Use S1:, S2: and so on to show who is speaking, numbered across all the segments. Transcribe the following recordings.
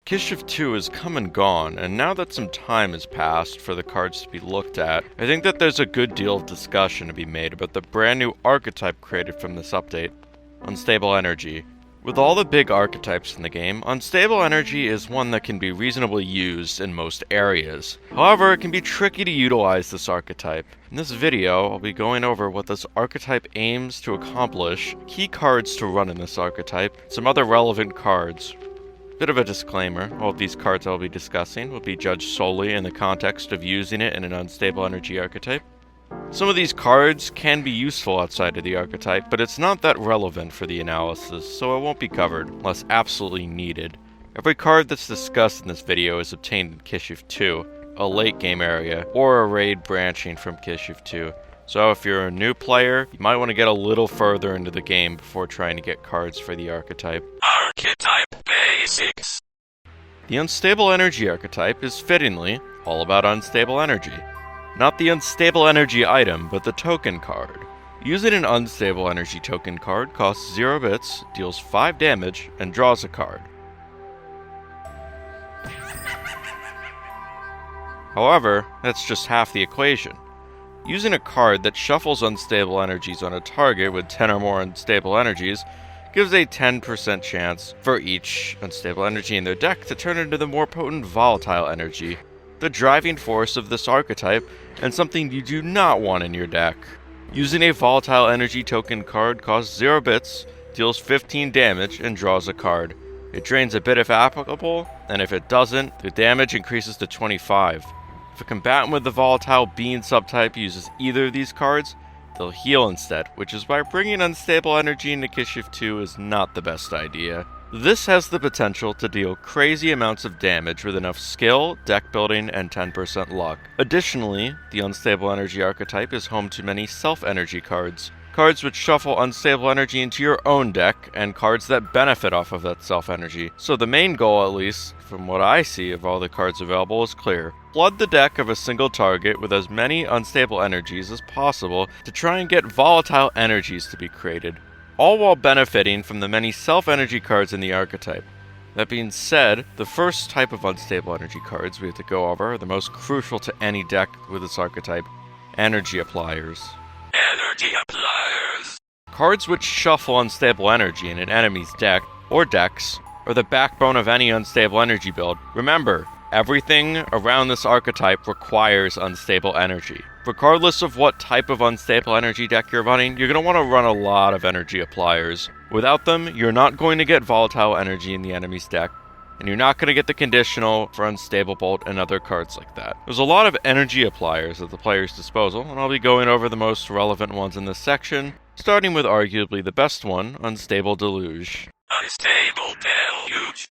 S1: Kishuf 2 has come and gone, and now that some time has passed for the cards to be looked at, I think that there's a good deal of discussion to be made about the brand new archetype created from this update, Unstable Energy. With all the big archetypes in the game, Unstable Energy is one that can be reasonably used in most areas. However, it can be tricky to utilize this archetype. In this video, I'll be going over what this archetype aims to accomplish, key cards to run in this archetype, some other relevant cards. Bit of a disclaimer, all of these cards I'll be discussing will be judged solely in the context of using it in an Unstable Energy archetype. Some of these cards can be useful outside of the archetype, but it's not that relevant for the analysis, so it won't be covered unless absolutely needed. Every card that's discussed in this video is obtained in Kishuf 2, a late game area, or a raid branching from Kishuf 2. So if you're a new player, you might want to get a little further into the game before trying to get cards for the archetype.
S2: Archetype Basics.
S1: The Unstable Energy archetype is fittingly all about unstable energy. Not the unstable energy item, but the token card. Using an unstable energy token card costs 0 bits, deals 5 damage, and draws a card. However, that's just half the equation. Using a card that shuffles unstable energies on a target with 10 or more unstable energies gives a 10% chance for each unstable energy in their deck to turn into the more potent volatile energy, the driving force of this archetype, and something you do not want in your deck. Using a volatile energy token card costs 0 bits, deals 15 damage, and draws a card. It drains a bit if applicable, and if it doesn't, the damage increases to 25. If a combatant with the volatile being subtype uses either of these cards, they'll heal instead, which is why bringing unstable energy into Kishuf 2 is not the best idea. This has the potential to deal crazy amounts of damage with enough skill, deck building, and 10% luck. Additionally, the Unstable Energy archetype is home to many self-energy cards. Cards which shuffle unstable energy into your own deck, and cards that benefit off of that self-energy. So the main goal, at least, from what I see of all the cards available, is clear. Flood the deck of a single target with as many unstable energies as possible to try and get volatile energies to be created, all while benefiting from the many self-energy cards in the archetype. That being said, the first type of unstable energy cards we have to go over are the most crucial to any deck with this archetype: Energy Appliers.
S2: Energy Appliers.
S1: Cards which shuffle unstable energy in an enemy's deck, or decks, are the backbone of any unstable energy build. Remember, everything around this archetype requires unstable energy. Regardless of what type of unstable energy deck you're running, you're going to want to run a lot of Energy Appliers. Without them, you're not going to get volatile energy in the enemy's deck, and you're not going to get the conditional for Unstable Bolt and other cards like that. There's a lot of Energy Appliers at the player's disposal, and I'll be going over the most relevant ones in this section, starting with arguably the best one, Unstable Deluge.
S2: Unstable Deluge.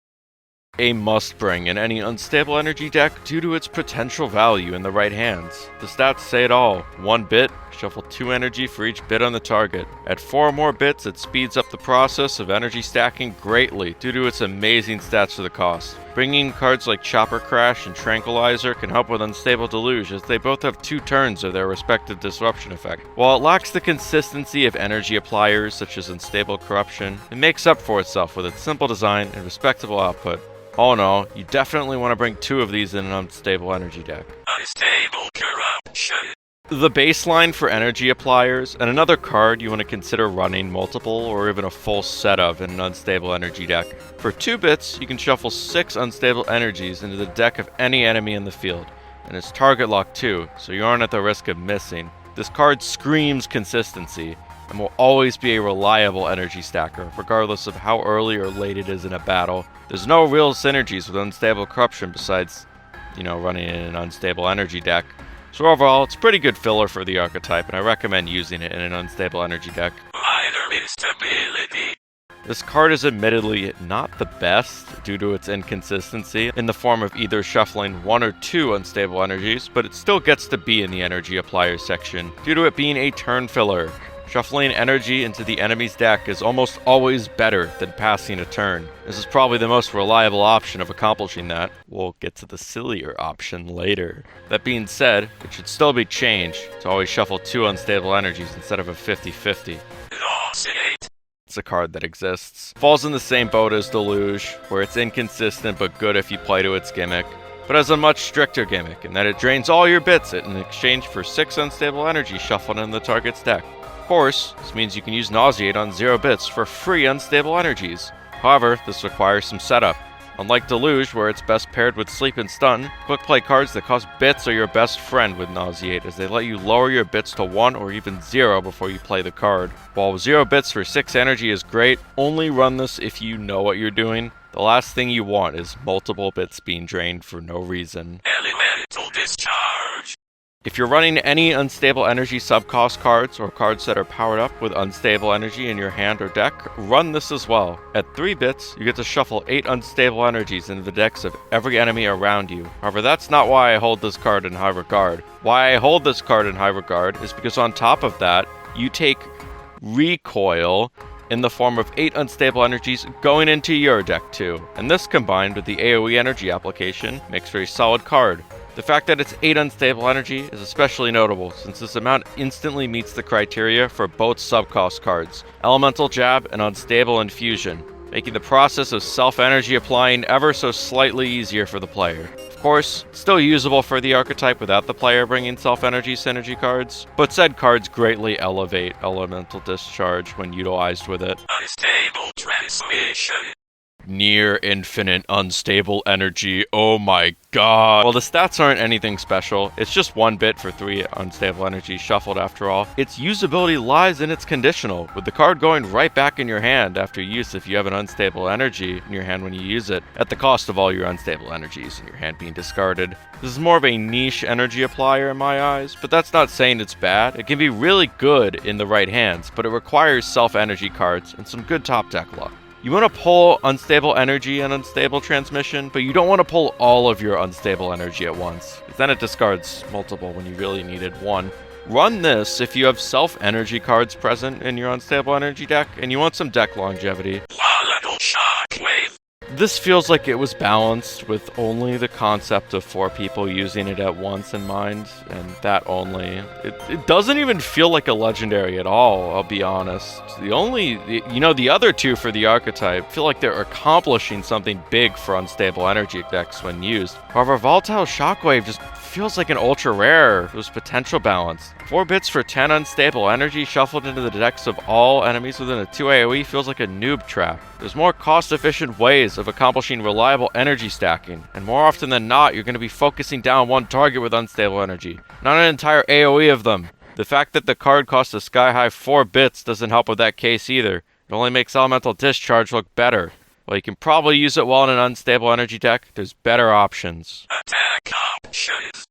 S1: A must-bring in any unstable energy deck due to its potential value in the right hands. The stats say it all. 1 bit, shuffle 2 energy for each bit on the target. At 4 or more bits, it speeds up the process of energy stacking greatly due to its amazing stats for the cost. Bringing cards like Chopper Crash and Tranquilizer can help with Unstable Deluge, as they both have 2 turns of their respective disruption effect. While it lacks the consistency of Energy Appliers such as Unstable Corruption, it makes up for itself with its simple design and respectable output. All in all, you definitely want to bring 2 of these in an unstable energy deck.
S2: Unstable Corruption.
S1: The baseline for Energy Appliers, and another card you want to consider running multiple or even a full set of in an unstable energy deck. For 2 bits, you can shuffle 6 unstable energies into the deck of any enemy in the field, and it's target locked too, so you aren't at the risk of missing. This card screams consistency, and will always be a reliable energy stacker, regardless of how early or late it is in a battle. There's no real synergies with Unstable Corruption besides, running in an unstable energy deck. So overall, it's pretty good filler for the archetype, and I recommend using it in an unstable energy deck.
S2: Minor instability.
S1: This card is admittedly not the best due to its inconsistency in the form of either shuffling 1 or 2 unstable energies, but it still gets to be in the Energy Applier section due to it being a turn filler. Shuffling energy into the enemy's deck is almost always better than passing a turn. This is probably the most reliable option of accomplishing that. We'll get to the sillier option later. That being said, it should still be changed to always shuffle 2 unstable energies instead of a 50-50.
S2: Nauseate.
S1: it's a card that exists. Falls in the same boat as Deluge, where it's inconsistent but good if you play to its gimmick, but has a much stricter gimmick in that it drains all your bits in exchange for 6 unstable energy shuffled in the target's deck. Of course, this means you can use Nauseate on 0 bits for free unstable energies. However, this requires some setup. Unlike Deluge, where it's best paired with Sleep and Stun, quick play cards that cost bits are your best friend with Nauseate, as they let you lower your bits to 1 or even 0 before you play the card. While 0 bits for 6 energy is great, only run this if you know what you're doing. The last thing you want is multiple bits being drained for no reason.
S2: Elemental Discharge.
S1: If you're running any unstable energy subcost cards or cards that are powered up with unstable energy in your hand or deck, run this as well. At 3 bits, you get to shuffle 8 unstable energies into the decks of every enemy around you. However, that's not why I hold this card in high regard. Why I hold this card in high regard is because on top of that, you take recoil in the form of 8 unstable energies going into your deck too. And this combined with the AoE energy application makes for a solid card. The fact that it's 8 unstable energy is especially notable, since this amount instantly meets the criteria for both subcost cards, Elemental Jab and Unstable Infusion, making the process of self-energy applying ever so slightly easier for the player. Of course, it's still usable for the archetype without the player bringing self-energy synergy cards, but said cards greatly elevate Elemental Discharge when utilized with it.
S2: Unstable Transmission.
S1: Near infinite unstable energy, oh my god. Well, the stats aren't anything special, it's just 1 bit for 3 unstable energy shuffled after all. Its usability lies in its conditional, with the card going right back in your hand after use if you have an unstable energy in your hand when you use it, at the cost of all your unstable energies in your hand being discarded. This is more of a niche energy applier in my eyes, but that's not saying it's bad. It can be really good in the right hands, but it requires self-energy cards and some good top deck luck. You want to pull unstable energy and unstable transmission, but you don't want to pull all of your unstable energy at once, because then it discards multiple when you really needed 1. Run this if you have self-energy cards present in your unstable energy deck, and you want some deck longevity.
S2: Volatile Shockwave.
S1: This feels like it was balanced with only the concept of 4 people using it at once in mind, and that only. It doesn't even feel like a legendary at all, I'll be honest. The other 2 for the archetype feel like they're accomplishing something big for unstable energy decks when used. However, Volatile Shockwave just feels like an ultra rare. It was potential balance. 4 bits for 10 unstable energy shuffled into the decks of all enemies within a 2 AoE feels like a noob trap. There's more cost-efficient ways of accomplishing reliable energy stacking, and more often than not, you're going to be focusing down one target with unstable energy, not an entire AoE of them. The fact that the card costs a sky-high 4 bits doesn't help with that case either. It only makes Elemental Discharge look better. While you can probably use it well in an unstable energy deck, there's better options.
S2: Attack options.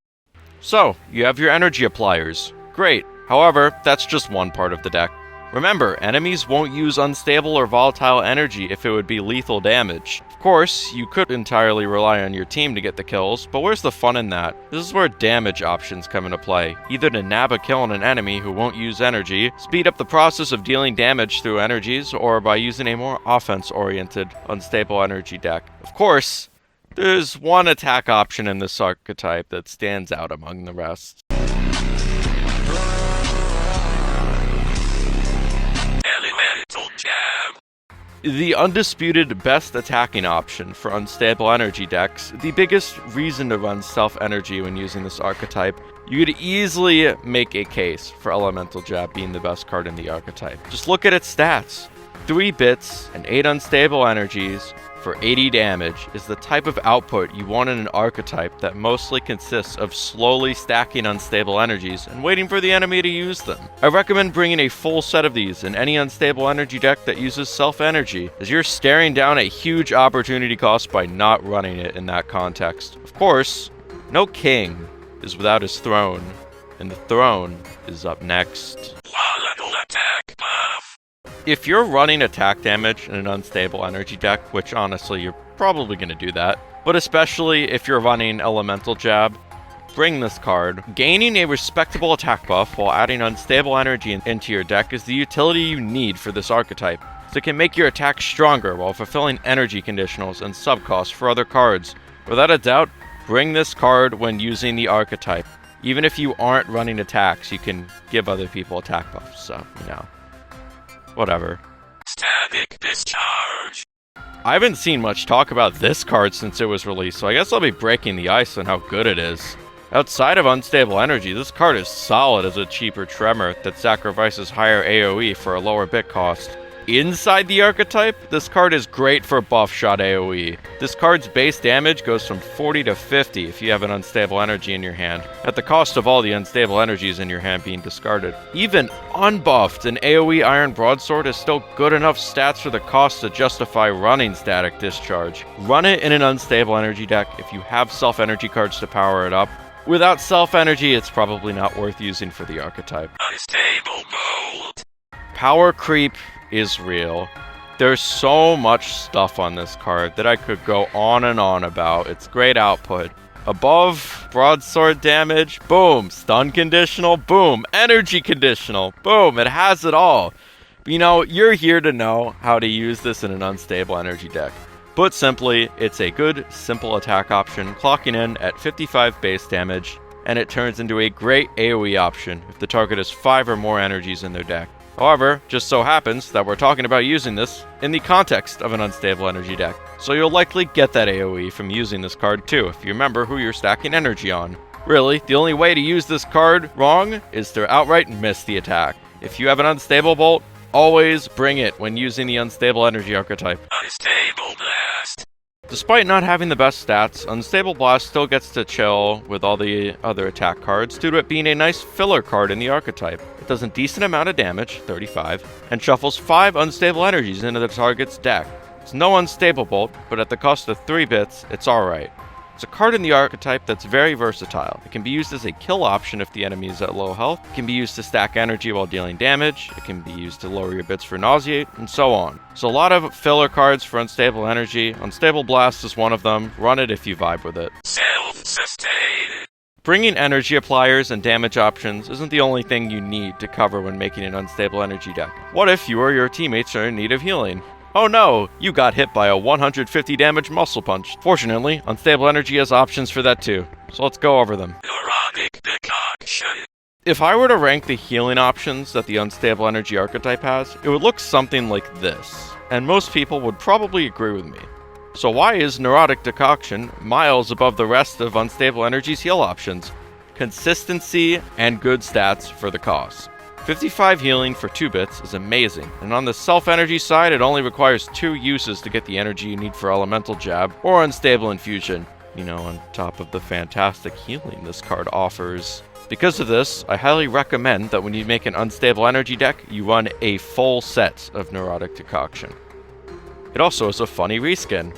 S1: So, you have your energy appliers. Great. However, that's just one part of the deck. Remember, enemies won't use unstable or volatile energy if it would be lethal damage. Of course, you could entirely rely on your team to get the kills, but where's the fun in that? This is where damage options come into play, either to nab a kill on an enemy who won't use energy, speed up the process of dealing damage through energies, or by using a more offense-oriented, unstable energy deck. Of course, there's one attack option in this archetype that stands out among the rest.
S2: Elemental Jab.
S1: The undisputed best attacking option for unstable energy decks, the biggest reason to run self-energy when using this archetype, you could easily make a case for Elemental Jab being the best card in the archetype. Just look at its stats. 3 bits and 8 unstable energies for 80 damage is the type of output you want in an archetype that mostly consists of slowly stacking unstable energies and waiting for the enemy to use them. I recommend bringing a full set of these in any unstable energy deck that uses self-energy, as you're staring down a huge opportunity cost by not running it in that context. Of course, no king is without his throne, and the throne is up next.
S2: Volatile Attack Buff.
S1: If you're running attack damage in an unstable energy deck, which honestly you're probably going to do that, but especially if you're running Elemental Jab, bring this card. Gaining a respectable attack buff while adding unstable energy into your deck is the utility you need for this archetype, so it can make your attack stronger while fulfilling energy conditionals and subcosts for other cards. Without a doubt, bring this card when using the archetype. Even if you aren't running attacks, you can give other people attack buffs, so, whatever.
S2: Static Discharge.
S1: I haven't seen much talk about this card since it was released, so I guess I'll be breaking the ice on how good it is. Outside of Unstable Energy, this card is solid as a cheaper Tremor that sacrifices higher AoE for a lower bit cost. Inside the archetype, this card is great for buff shot AoE. This card's base damage goes from 40 to 50 if you have an Unstable Energy in your hand, at the cost of all the Unstable Energies in your hand being discarded. Even unbuffed, an AoE Iron Broadsword is still good enough stats for the cost to justify running Static Discharge. Run it in an Unstable Energy deck if you have self-energy cards to power it up. Without self-energy, it's probably not worth using for the archetype.
S2: Unstable Bolt.
S1: Power creep is real. There's so much stuff on this card that I could go on and on about. It's great output. Above broadsword damage, boom, stun conditional, boom, energy conditional, boom, it has it all. You know, you're here to know how to use this in an unstable energy deck. Put simply, it's a good, simple attack option, clocking in at 55 base damage, and it turns into a great AoE option if the target has 5 or more energies in their deck. However, just so happens that we're talking about using this in the context of an unstable energy deck, so you'll likely get that AoE from using this card too if you remember who you're stacking energy on. Really, the only way to use this card wrong is to outright miss the attack. If you have an unstable bolt, always bring it when using the unstable energy archetype.
S2: Unstable Blast.
S1: Despite not having the best stats, Unstable Blast still gets to chill with all the other attack cards due to it being a nice filler card in the archetype. It does a decent amount of damage, 35, and shuffles 5 unstable energies into the target's deck. It's no unstable bolt, but at the cost of 3 bits, it's alright. It's a card in the archetype that's very versatile. It can be used as a kill option if the enemy is at low health. It can be used to stack energy while dealing damage. It can be used to lower your bits for Nauseate, and so on. So a lot of filler cards for Unstable Energy. Unstable Blast is one of them. Run it if you vibe with it.
S2: Self-sustain.
S1: Bringing energy appliers and damage options isn't the only thing you need to cover when making an Unstable Energy deck. What if you or your teammates are in need of healing? Oh no, you got hit by a 150 damage muscle punch. Fortunately, Unstable Energy has options for that too, so let's go over them.
S2: Neurotic Decoction.
S1: If I were to rank the healing options that the Unstable Energy archetype has, it would look something like this, and most people would probably agree with me. So why is Neurotic Decoction miles above the rest of Unstable Energy's heal options? Consistency and good stats for the cost. 55 healing for 2 bits is amazing, and on the self-energy side it only requires 2 uses to get the energy you need for Elemental Jab or Unstable Infusion, you know, on top of the fantastic healing this card offers. Because of this, I highly recommend that when you make an Unstable Energy deck, you run a full set of Neurotic Decoction. It also has a funny reskin.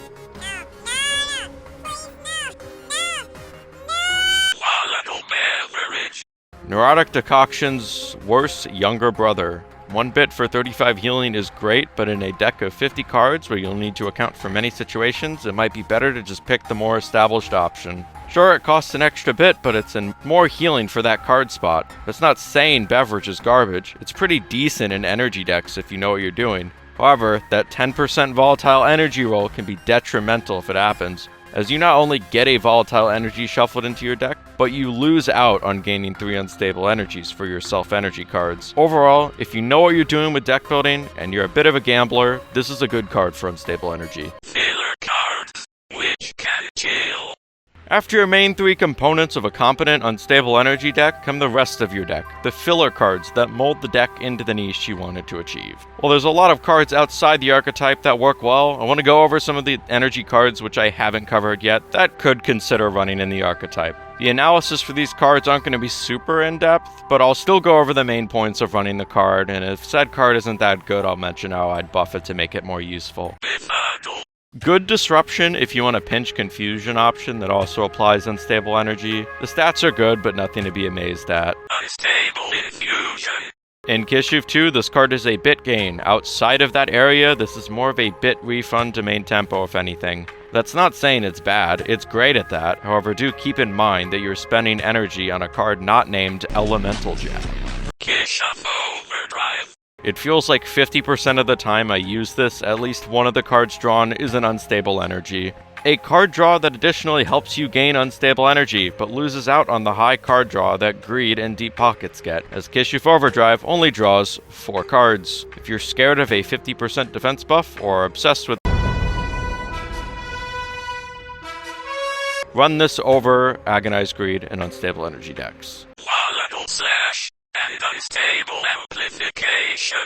S2: Volatile Beverage.
S1: Neurotic Decoction's worse younger brother. 1 bit for 35 healing is great, but in a deck of 50 cards where you'll need to account for many situations, it might be better to just pick the more established option. Sure, it costs an extra bit, but it's in more healing for that card spot. That's not saying Beverage is garbage. It's pretty decent in energy decks if you know what you're doing. However, that 10% volatile energy roll can be detrimental if it happens, as you not only get a volatile energy shuffled into your deck, but you lose out on gaining 3 unstable energies for your self-energy cards. Overall, if you know what you're doing with deck building, and you're a bit of a gambler, this is a good card for unstable energy.
S2: Filler cards. Which can kill.
S1: After your main 3 components of a competent unstable energy deck, come the rest of your deck, the filler cards that mold the deck into the niche you wanted to achieve. While there's a lot of cards outside the archetype that work well, I want to go over some of the energy cards which I haven't covered yet that could consider running in the archetype. The analysis for these cards aren't going to be super in-depth, but I'll still go over the main points of running the card, and if said card isn't that good, I'll mention how I'd buff it to make it more useful.
S2: Befuddle.
S1: Good disruption if you want a pinch confusion option that also applies unstable energy. The stats are good, but nothing to be amazed at.
S2: Unstable Infusion.
S1: In Kishuf 2, this card is a bit gain. Outside of that area, this is more of a bit refund to main tempo, if anything. That's not saying it's bad, it's great at that. However, do keep in mind that you're spending energy on a card not named Elemental Jab.
S2: Kishuf Overdrive.
S1: It feels like 50% of the time I use this, at least one of the cards drawn is an unstable energy. A card draw that additionally helps you gain unstable energy, but loses out on the high card draw that Greed and Deep Pockets get, as Kishuf Overdrive only draws 4 cards. If you're scared of a 50% defense buff or obsessed with run this over Agonized Greed and Unstable Energy decks.
S2: Volatile Slash and Unstable Amplification.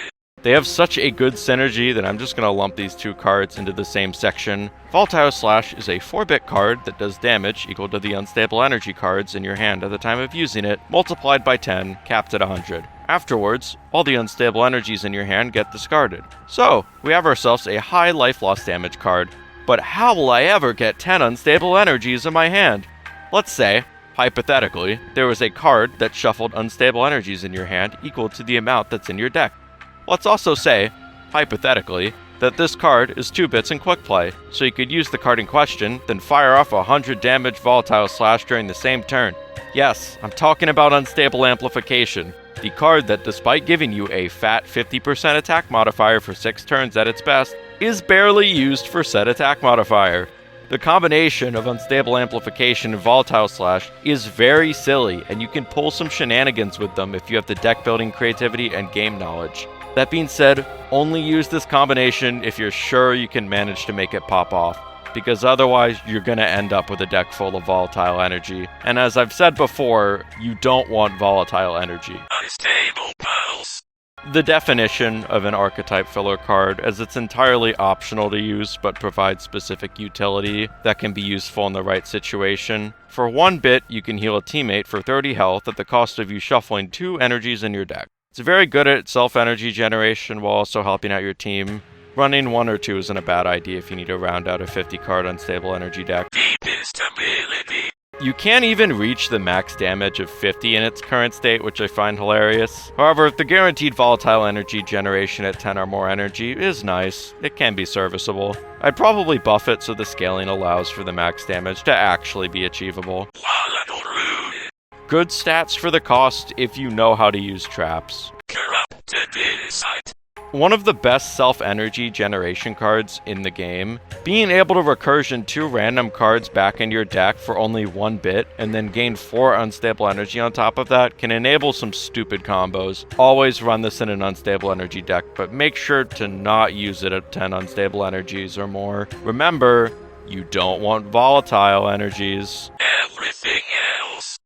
S1: They have such a good synergy that I'm just going to lump these 2 cards into the same section. Volatile Slash is a 4-bit card that does damage equal to the unstable energy cards in your hand at the time of using it, multiplied by 10, capped at 100. Afterwards, all the unstable energies in your hand get discarded. So, we have ourselves a high life loss damage card. But how will I ever get 10 unstable energies in my hand? Let's say, hypothetically, there was a card that shuffled unstable energies in your hand equal to the amount that's in your deck. Let's also say, hypothetically, that this card is 2 bits in quick play, so you could use the card in question, then fire off 100 damage Volatile Slash during the same turn. Yes, I'm talking about Unstable Amplification, the card that, despite giving you a fat 50% attack modifier for 6 turns at its best, is barely used for said attack modifier. The combination of Unstable Amplification and Volatile Slash is very silly, and you can pull some shenanigans with them if you have the deck building creativity and game knowledge. That being said, only use this combination if you're sure you can manage to make it pop off, because otherwise you're going to end up with a deck full of Volatile Energy. And as I've said before, you don't want Volatile Energy.
S2: Unstable Pulse.
S1: The definition of an archetype filler card, as it's entirely optional to use but provides specific utility that can be useful in the right situation. For 1 bit, you can heal a teammate for 30 health at the cost of you shuffling 2 energies in your deck. It's very good at self-energy generation while also helping out your team. Running 1 or 2 isn't a bad idea if you need to round out a 50-card unstable energy deck.
S2: Deep Instability.
S1: You can't even reach the max damage of 50 in its current state, which I find hilarious. However, the guaranteed volatile energy generation at 10 or more energy is nice. It can be serviceable. I'd probably buff it so the scaling allows for the max damage to actually be achievable.
S2: Volatile Rune.
S1: Good stats for the cost if you know how to use traps.
S2: Corrupted Insight.
S1: One of the best self-energy generation cards in the game. Being able to recursion 2 random cards back into your deck for only 1 bit and then gain 4 unstable energy on top of that can enable some stupid combos. Always run this in an unstable energy deck, but make sure to not use it at 10 unstable energies or more. Remember, you don't want volatile energies.
S2: Everything else.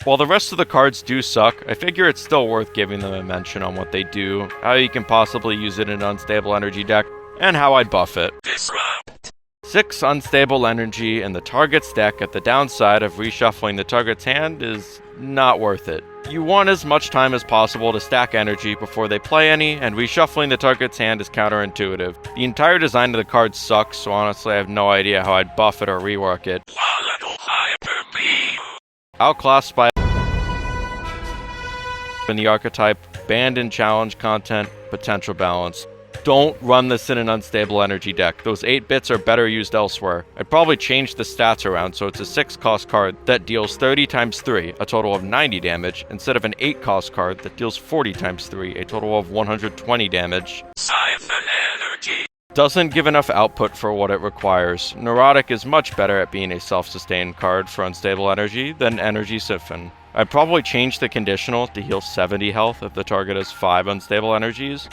S1: While the rest of the cards do suck, I figure it's still worth giving them a mention on what they do, how you can possibly use it in an unstable energy deck, and how I'd buff it.
S2: Disrupt.
S1: 6 unstable energy in the target's deck at the downside of reshuffling the target's hand is not worth it. You want as much time as possible to stack energy before they play any, and reshuffling the target's hand is counterintuitive. The entire design of the card sucks, so honestly I have no idea how I'd buff it or rework it.
S2: Volatile Hyper Beam.
S1: Outclassed by in the archetype, banned in challenge content, potential balance. Don't run this in an unstable energy deck. Those 8 bits are better used elsewhere. I'd probably change the stats around so it's a 6 cost card that deals 30 times 3, a total of 90 damage, instead of an 8 cost card that deals 40 times 3, a total of 120 damage.
S2: Siphon Energy.
S1: Doesn't give enough output for what it requires. Neurotic is much better at being a self-sustained card for unstable energy than Energy Siphon. I'd probably change the conditional to heal 70 health if the target has 5 unstable energies,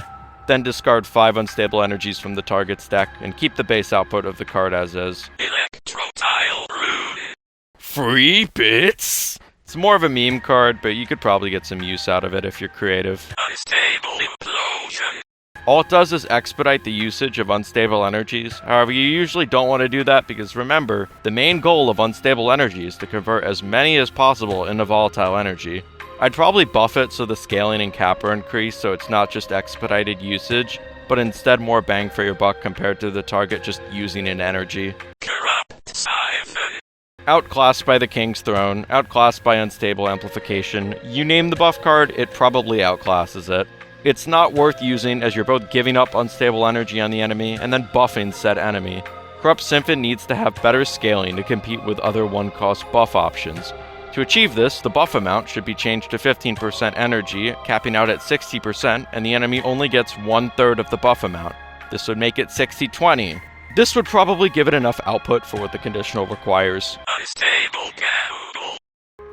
S1: then discard 5 unstable energies from the target's deck and keep the base output of the card as is.
S2: Electrotile Rune.
S1: Free bits? It's more of a meme card, but you could probably get some use out of it if you're creative.
S2: Unstable Implosion.
S1: All it does is expedite the usage of unstable energies. However, you usually don't want to do that because remember, the main goal of unstable energy is to convert as many as possible into volatile energy. I'd probably buff it so the scaling and cap are increased so it's not just expedited usage, but instead more bang for your buck compared to the target just using an energy.
S2: Corrupt Siphon.
S1: Outclassed by the King's Throne, outclassed by Unstable Amplification. You name the buff card, it probably outclasses it. It's not worth using as you're both giving up unstable energy on the enemy and then buffing said enemy. Corrupt Siphon needs to have better scaling to compete with other 1-cost buff options. To achieve this, the buff amount should be changed to 15% energy, capping out at 60%, and the enemy only gets 1/3 of the buff amount. This would make it 60-20. This would probably give it enough output for what the conditional requires.
S2: Unstable Befuddle.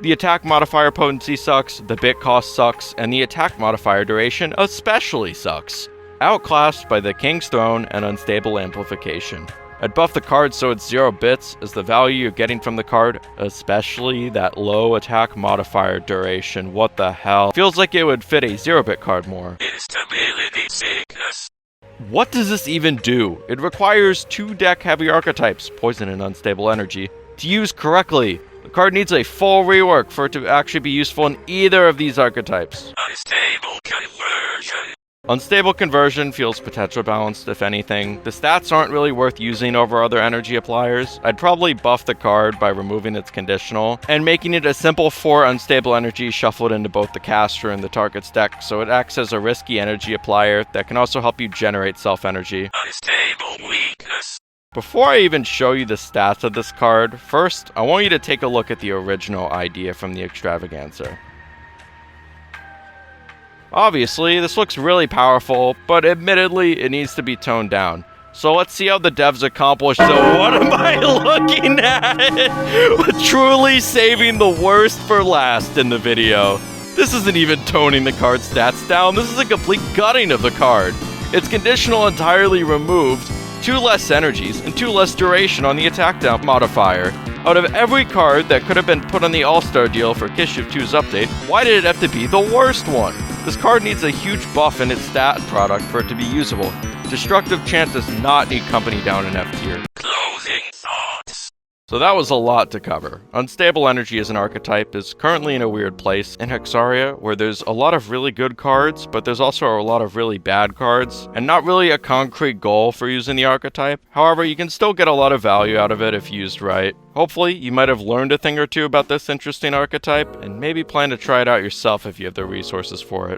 S1: The attack modifier potency sucks, the bit cost sucks, and the attack modifier duration especially sucks. Outclassed by the King's Throne and Unstable Amplification. I'd buff the card so it's 0 bits, as the value you're getting from the card, especially that low attack modifier duration, what the hell, feels like it would fit a 0-bit card more.
S2: Instability Sickness.
S1: What does this even do? It requires 2 deck-heavy archetypes, Poison and Unstable Energy, to use correctly. The card needs a full rework for it to actually be useful in either of these archetypes.
S2: Unstable Conversion.
S1: Unstable Conversion feels potential balanced, if anything. The stats aren't really worth using over other energy appliers. I'd probably buff the card by removing its conditional, and making it a simple 4 Unstable Energy shuffled into both the caster and the target's deck, so it acts as a risky energy applier that can also help you generate self-energy.
S2: Unstable Weakness.
S1: Before I even show you the stats of this card, first, I want you to take a look at the original idea from the Extravaganza. Obviously, this looks really powerful, but admittedly, it needs to be toned down. So let's see how the devs accomplished. So what am I looking at? Truly saving the worst for last in the video. This isn't even toning the card stats down, this is a complete gutting of the card. Its conditional entirely removed, 2 less energies, and 2 less duration on the attack down modifier. Out of every card that could have been put on the All-Star deal for Kishuf 2's update, why did it have to be the worst one? This card needs a huge buff in its stat product for it to be usable. Destructive Chant does not need company down in F tier.
S2: Closing thoughts.
S1: So that was a lot to cover. Unstable Energy as an archetype is currently in a weird place in Hexaria, where there's a lot of really good cards, but there's also a lot of really bad cards, and not really a concrete goal for using the archetype. However, you can still get a lot of value out of it if used right. Hopefully, you might have learned a thing or two about this interesting archetype, and maybe plan to try it out yourself if you have the resources for it.